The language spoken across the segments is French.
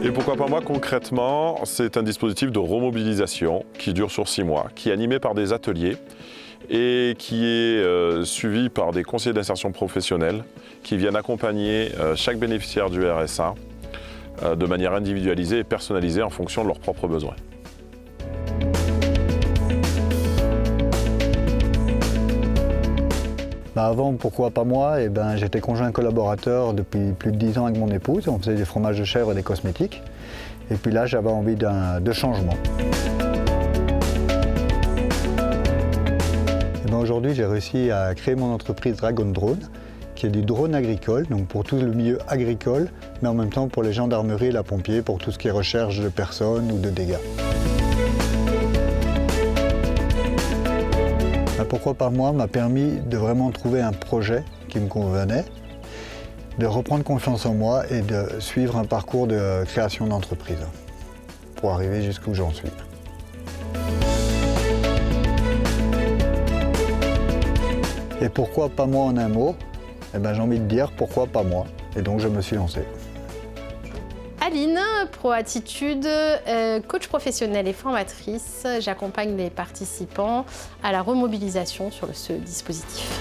Et pourquoi pas moi concrètement, c'est un dispositif de remobilisation qui dure sur 6 mois, qui est animé par des ateliers et qui est suivi par des conseillers d'insertion professionnelle qui viennent accompagner chaque bénéficiaire du RSA de manière individualisée et personnalisée en fonction de leurs propres besoins. Avant, pourquoi pas moi? J'étais conjoint collaborateur depuis plus de 10 ans avec mon épouse. On faisait des fromages de chèvre et des cosmétiques. Et puis là, j'avais envie de changement. Aujourd'hui, j'ai réussi à créer mon entreprise Dragon Drone, qui est du drone agricole, donc pour tout le milieu agricole, mais en même temps pour les gendarmeries et la pompier, pour tout ce qui est recherche de personnes ou de dégâts. Pourquoi pas moi m'a permis de vraiment trouver un projet qui me convenait, de reprendre confiance en moi et de suivre un parcours de création d'entreprise pour arriver jusqu'où j'en suis. Et pourquoi pas moi en un mot? J'ai envie de dire pourquoi pas moi. Et donc je me suis lancé. Aline, ProAttitude, coach professionnelle et formatrice. J'accompagne les participants à la remobilisation sur ce dispositif.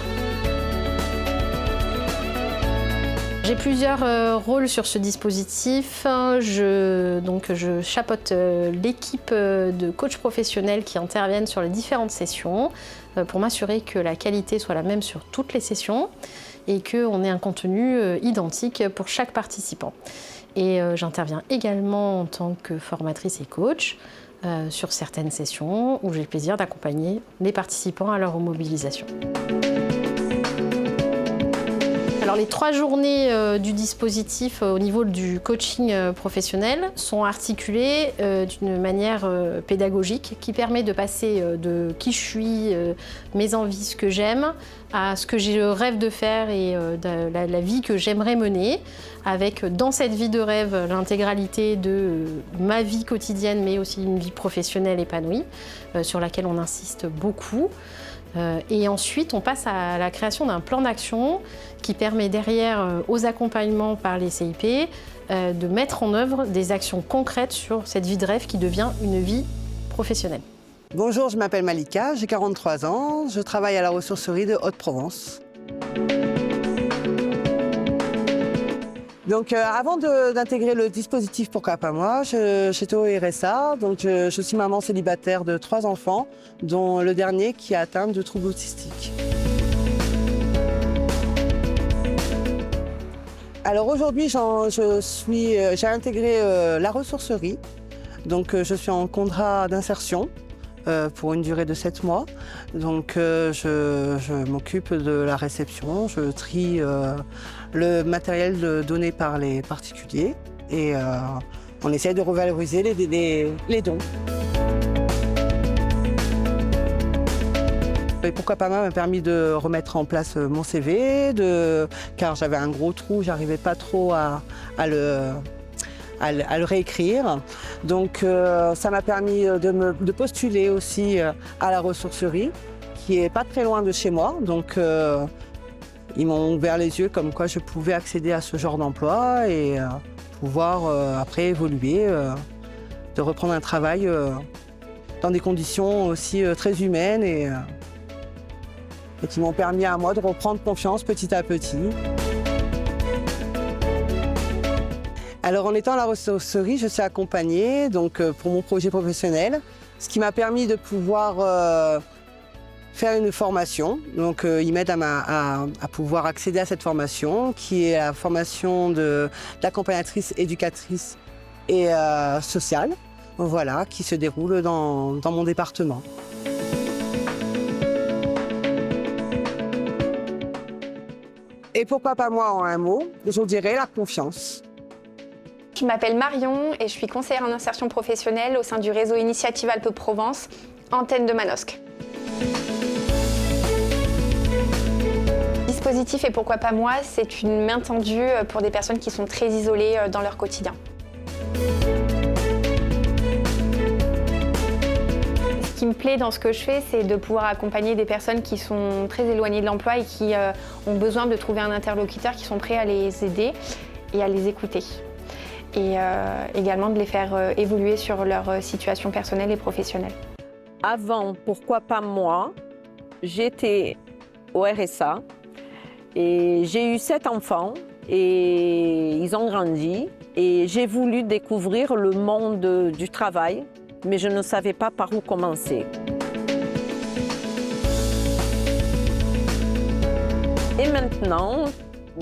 J'ai plusieurs rôles sur ce dispositif. Je chapeaute l'équipe de coachs professionnels qui interviennent sur les différentes sessions pour m'assurer que la qualité soit la même sur toutes les sessions et qu'on ait un contenu identique pour chaque participant. Et j'interviens également en tant que formatrice et coach sur certaines sessions où j'ai le plaisir d'accompagner les participants à leur remobilisation. Alors les 3 journées du dispositif au niveau du coaching professionnel sont articulées d'une manière pédagogique qui permet de passer de qui je suis, mes envies, ce que j'aime, à ce que je rêve de faire et de la vie que j'aimerais mener, avec dans cette vie de rêve l'intégralité de ma vie quotidienne mais aussi une vie professionnelle épanouie sur laquelle on insiste beaucoup. Et ensuite, on passe à la création d'un plan d'action qui permet derrière aux accompagnements par les CIP de mettre en œuvre des actions concrètes sur cette vie de rêve qui devient une vie professionnelle. Bonjour, je m'appelle Malika, j'ai 43 ans, je travaille à la ressourcerie de Haute-Provence. Donc avant d'intégrer le dispositif Pourquoi pas moi, j'étais au RSA, donc je suis maman célibataire de 3 enfants, dont le dernier qui est atteint de troubles autistiques. Alors aujourd'hui, j'ai intégré la ressourcerie, donc je suis en contrat d'insertion pour une durée de 7 mois. Donc je m'occupe de la réception, je trie le matériel donné par les particuliers et on essaie de revaloriser les dons. Et Pourquoi pas moi m'a permis de remettre en place mon CV, car j'avais un gros trou, j'arrivais pas trop à le réécrire. Donc ça m'a permis de postuler aussi à la ressourcerie, qui est pas très loin de chez moi. Donc ils m'ont ouvert les yeux comme quoi je pouvais accéder à ce genre d'emploi et pouvoir après évoluer, de reprendre un travail dans des conditions aussi très humaines et qui m'ont permis à moi de reprendre confiance petit à petit. Alors en étant à la ressourcerie, je suis accompagnée pour mon projet professionnel, ce qui m'a permis de pouvoir faire une formation. Donc ils m'aident à pouvoir accéder à cette formation, qui est la formation d'accompagnatrice éducatrice et sociale, voilà, qui se déroule dans mon département. Et pourquoi pas moi en un mot, je dirais la confiance. Je m'appelle Marion et je suis conseillère en insertion professionnelle au sein du réseau Initiative Alpes-Provence, antenne de Manosque. Le dispositif Et pourquoi pas moi, c'est une main tendue pour des personnes qui sont très isolées dans leur quotidien. Ce qui me plaît dans ce que je fais, c'est de pouvoir accompagner des personnes qui sont très éloignées de l'emploi et qui ont besoin de trouver un interlocuteur qui sont prêts à les aider et à les écouter. et également de les faire évoluer sur leur situation personnelle et professionnelle. Avant, pourquoi pas moi, j'étais au RSA et j'ai eu 7 enfants et ils ont grandi et j'ai voulu découvrir le monde du travail, mais je ne savais pas par où commencer. Et maintenant,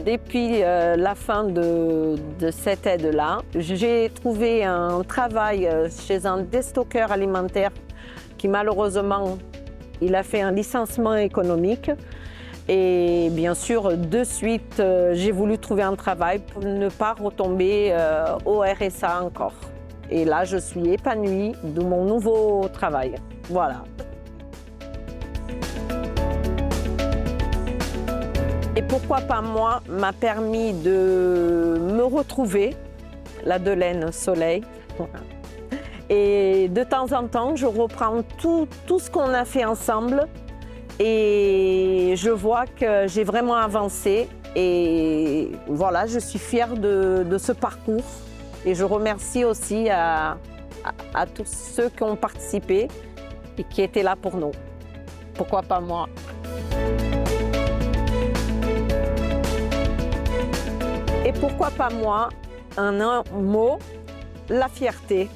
depuis la fin de cette aide-là, j'ai trouvé un travail chez un déstockeur alimentaire qui malheureusement, il a fait un licenciement économique. Et bien sûr, de suite, j'ai voulu trouver un travail pour ne pas retomber au RSA encore. Et là, je suis épanouie de mon nouveau travail. Voilà. Et pourquoi pas moi m'a permis de me retrouver, la Delaine Soleil. Et de temps en temps, je reprends tout ce qu'on a fait ensemble et je vois que j'ai vraiment avancé. Et voilà, je suis fière de ce parcours. Et je remercie aussi à tous ceux qui ont participé et qui étaient là pour nous. Pourquoi pas moi ? Et pourquoi pas moi, un mot, la fierté.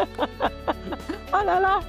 Oh là là!